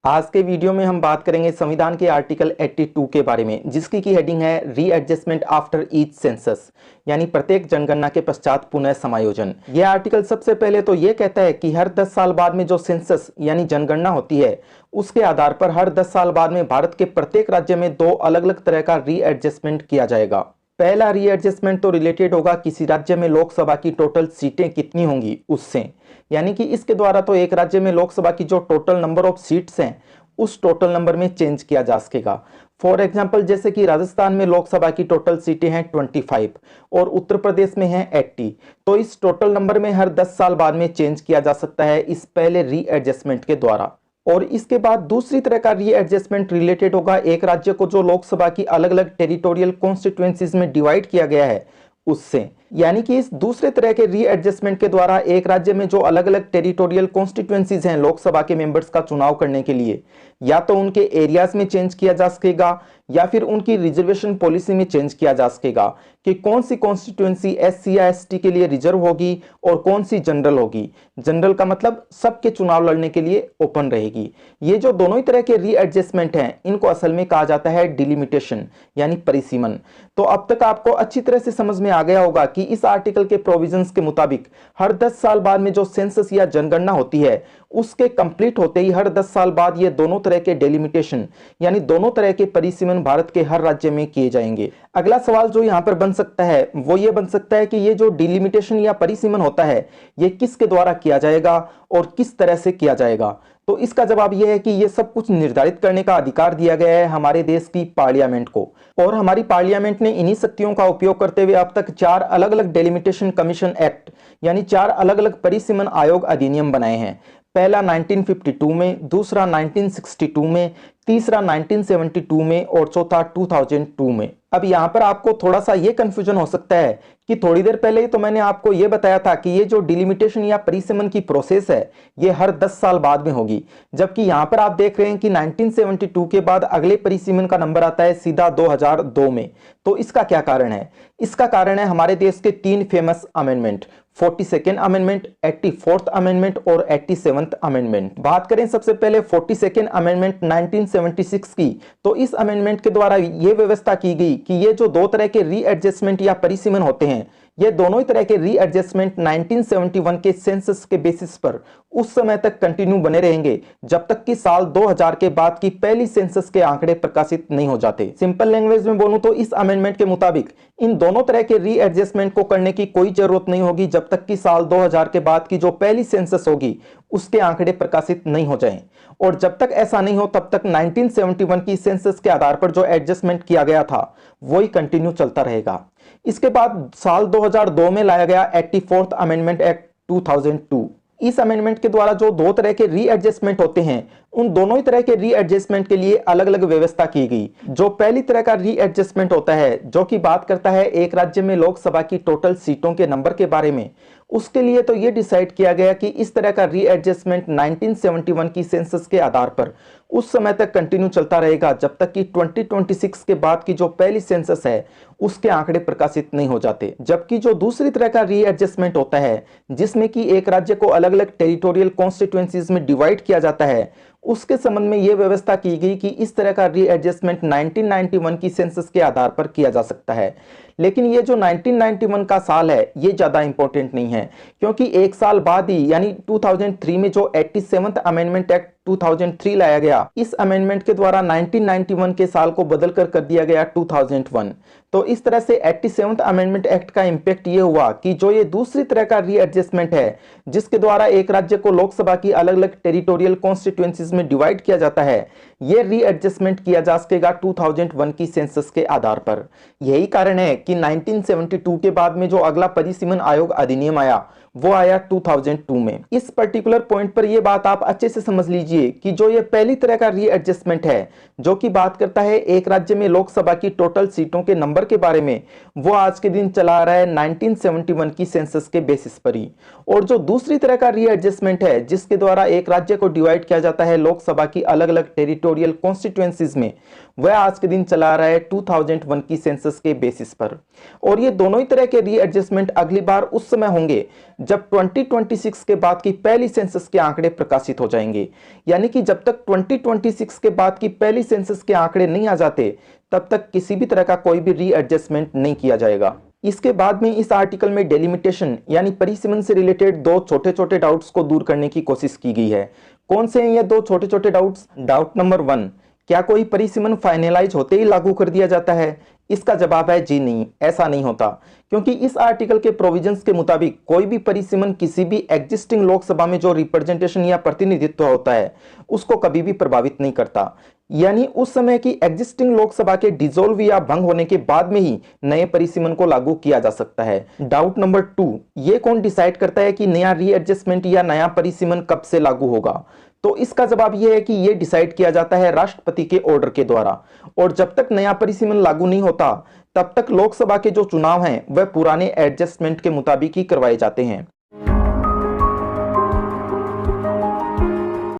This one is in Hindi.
आज के वीडियो में हम बात करेंगे संविधान के आर्टिकल 82 के बारे में, जिसकी की हेडिंग है रीएडजस्टमेंट आफ्टर ईच सेंसस, यानी प्रत्येक जनगणना के पश्चात पुनः समायोजन। यह आर्टिकल सबसे पहले तो यह कहता है कि हर 10 साल बाद में जो सेंसस यानी जनगणना होती है, उसके आधार पर हर 10 साल बाद में भारत के प्रत्येक राज्य में दो अलग अलग तरह का रीएडजस्टमेंट किया जाएगा। पहला रीएडजस्टमेंट तो रिलेटेड होगा किसी राज्य में लोकसभा की टोटल सीटें कितनी होंगी उससे, यानी कि इसके द्वारा तो एक राज्य में लोकसभा की जो टोटल नंबर ऑफ सीट्स हैं उस टोटल नंबर में चेंज किया जा सकेगा। फॉर एग्जांपल, जैसे कि राजस्थान में लोकसभा की टोटल सीटें हैं 25 और उत्तर प्रदेश में हैं 80, तो इस टोटल नंबर में हर 10 साल बाद में चेंज किया जा सकता है इस पहले रीएडजस्टमेंट के द्वारा। और इसके बाद दूसरी तरह का रीएडजस्टमेंट रिलेटेड होगा एक राज्य को जो लोकसभा की अलग अलग टेरिटोरियल कॉन्स्टिट्यूएंसीज में डिवाइड किया गया है उससे, यानी कि इस दूसरे तरह के रीएडजस्टमेंट के द्वारा एक राज्य में जो अलग अलग टेरिटोरियल कॉन्स्टिट्यूएंसीज हैं लोकसभा के मेंबर्स का चुनाव करने के लिए, या तो उनके एरियाज में चेंज किया जा सकेगा या फिर उनकी रिजर्वेशन पॉलिसी में चेंज किया जा सकेगा कि कौन सी कॉन्स्टिट्यूएंसी एससी या एसटी के लिए रिजर्व होगी और कौन सी जनरल होगी। जनरल का मतलब सबके चुनाव लड़ने के लिए ओपन रहेगी। ये जो दोनों ही तरह के रीएडजस्टमेंट हैं, इनको असल में कहा जाता है डिलिमिटेशन यानी परिसीमन। तो अब तक आपको अच्छी तरह से समझ में आ गया होगा कि इस आर्टिकल के प्रोविजंस के मुताबिक हर 10 साल बाद में जो सेंसस या जनगणना होती है, उसके कंप्लीट होते ही हर 10 साल बाद ये दोनों तरह के डेलिमिटेशन यानी दोनों तरह के परिसीमन भारत के हर राज्य में किए जाएंगे। अगला सवाल जो यहां पर बन सकता है वो ये बन सकता है कि ये जो डिलिमिटेशन या परिसीमन होता है ये किसके द्वारा किया जाएगा और किस तरह से किया जाएगा। तो इसका जवाब यह है कि ये सब कुछ निर्धारित करने का अधिकार दिया गया है हमारे देश की पार्लियामेंट को, और हमारी पार्लियामेंट ने इन्हीं शक्तियों का उपयोग करते हुए अब तक 4 अलग अलग डेलिमिटेशन कमीशन एक्ट यानी 4 अलग अलग परिसीमन आयोग अधिनियम बनाए हैं। पहला 1952 में, दूसरा 1962 में, तीसरा 1972 में और चौथा 2002 में। अब यहां पर आपको थोड़ा सा ये कंफ्यूजन हो सकता है कि थोड़ी देर पहले ही तो मैंने आपको ये बताया था कि ये जो डिलिमिटेशन या परिसीमन की प्रोसेस है ये हर 10 साल बाद में होगी, जबकि यहां पर आप देख रहे हैं कि 1972 के बाद अगले परिसीमन का नंबर आता है सीधा 2002 में। तो इसका क्या कारण है? इसका कारण है हमारे देश के 3 famous amendment, 42nd amendment, 84th amendment और 87th अमेंडमेंट। बात करें सबसे पहले 42nd अमेंडमेंट 1976 की, तो इस अमेंडमेंट के द्वारा यह व्यवस्था की गई कि ये जो दो तरह के रीएडजस्टमेंट या परिसीमन होते हैं, ये दोनों ही तरह के रीएडजस्टमेंट 1971 के सेंसस के बेसिस पर उस समय तक कंटिन्यू बने रहेंगे जब तक कि साल 2000 के बाद की पहली सेंसस के आंकड़े प्रकाशित नहीं हो जाते। सिंपल लैंग्वेज में बोलूं तो इस अमेंडमेंट के मुताबिक इन दोनों तरह के रीएडजस्टमेंट को करने की कोई जरूरत नहीं होगी जब तक कि साल 2000 के बाद की जो पहली सेंसस होगी उसके आंकड़े प्रकाशित नहीं हो जाएं। और जब तक ऐसा नहीं हो तब तक 1971 की सेंसस के आधार पर जो एडजस्टमेंट किया गया था वही कंटिन्यू चलता रहेगा। इसके बाद साल 2002 में लाया गया 84th अमेंडमेंट एक्ट 2002। इस अमेंडमेंट के द्वारा जो दो तरह के रीएडजस्टमेंट होते हैं, उन दोनों ही तरह के रीएडजस्टमेंट के लिए अलग अलग व्यवस्था की गई। जो पहली तरह का रीएडजस्टमेंट होता है जो कि बात करता है एक राज्य में लोकसभा की टोटल सीटों के नंबर के बारे में, उसके लिए तो यह डिसाइड किया गया कि इस तरह का रीएडजस्टमेंट 1971 की सेंसस के आधार पर उस समय तक कंटिन्यू चलता रहेगा जब तक कि 2026 के बाद की जो पहली सेंसस है उसके आंकड़े प्रकाशित नहीं हो जाते। जबकि जो दूसरी तरह का रीएडजस्टमेंट होता है जिसमें कि एक राज्य को अलग अलग टेरिटोरियल कॉन्स्टिट्यूएंसीज में डिवाइड किया जाता है, उसके संबंध में यह व्यवस्था की गई कि इस तरह का रीएडजस्टमेंट 1991 की सेंसस के आधार पर किया जा सकता है। लेकिन ये जो 1991 का साल है ये ज्यादा इंपॉर्टेंट नहीं है, क्योंकि एक साल बाद ही यानी 2003 में जो 87th अमेंडमेंट एक्ट 2003 लाया गया, इस अमेंडमेंट के द्वारा 1991 के साल को बदलकर कर दिया गया 2001। तो इस तरह से 87th अमेंडमेंट एक्ट का इंपैक्ट ये हुआ कि जो ये दूसरी तरह का रीएडजस्टमेंट है जिसके द्वारा एक राज्य को लोकसभा की अलग अलग टेरिटोरियल कॉन्स्टिट्यूएंसीज में डिवाइड किया जाता है, ये रीएडजस्टमेंट किया जा सकेगा 2001 की सेंसस के आधार पर। यही कारण है कि 1972 के बाद में जो अगला परिसीमन आयोग अधिनियम आया वो आया 2002 में। इस पर्टिकुलर पॉइंट पर यह बात आप अच्छे से समझ लीजिए कि जो ये पहली तरह का रीएडजस्टमेंट है जो कि बात करता है एक राज्य में लोकसभा की टोटल सीटों के नंबर के बारे में, वो आज के दिन चला आ रहा है 1971 की सेंसस के बेसिस पर ही। और जो दूसरी तरह का रीएडजस्टमेंट है जिसके द्वारा एक राज्य को डिवाइड किया जाता है लोकसभा की अलग अलग टेरिटोरियल कॉन्स्टिट्यूएंसीज में, वह आज के दिन चला आ रहा है 2001 की सेंसस के बेसिस पर। और ये दोनों ही तरह के रीएडजस्टमेंट अगली बार उस समय होंगे जब 2026 के बाद की पहली सेंसस के आंकड़े प्रकाशित हो जाएंगे। यानी कि जब तक 2026 के बाद की पहली सेंसस के आंकड़े नहीं आ जाते तब तक किसी भी तरह का कोई भी रीएडजस्टमेंट नहीं किया जाएगा। इसके बाद में इस आर्टिकल में डेलिमिटेशन यानी परिसीमन से रिलेटेड दो छोटे छोटे डाउट्स को दूर करने की कोशिश की गई है। कौन से हैं ये दो छोटे छोटे डाउट्स? डाउट नंबर 1, क्या कोई परिसीमन फाइनलाइज होते ही लागू कर दिया जाता है? इसका जवाब है जी नहीं, ऐसा नहीं होता, क्योंकि इस आर्टिकल के प्रोविजंस के मुताबिक कोई भी परिसीमन किसी भी एग्जिस्टिंग लोकसभा में जो रिप्रेजेंटेशन या प्रतिनिधित्व होता है उसको कभी भी प्रभावित नहीं करता। यानी उस समय की एग्जिस्टिंग लोकसभा के डिसॉल्व या भंग होने के बाद में ही नए परिसीमन को लागू किया जा सकता है। डाउट नंबर 2, ये कौन डिसाइड करता है कि नया रीएडजस्टमेंट या नया परिसीमन कब से लागू होगा? तो इसका जवाब यह है कि यह डिसाइड किया जाता है राष्ट्रपति के ऑर्डर के द्वारा, और जब तक नया परिसीमन लागू नहीं होता तब तक लोकसभा के जो चुनाव हैं वह पुराने एडजस्टमेंट के मुताबिक ही करवाए जाते हैं।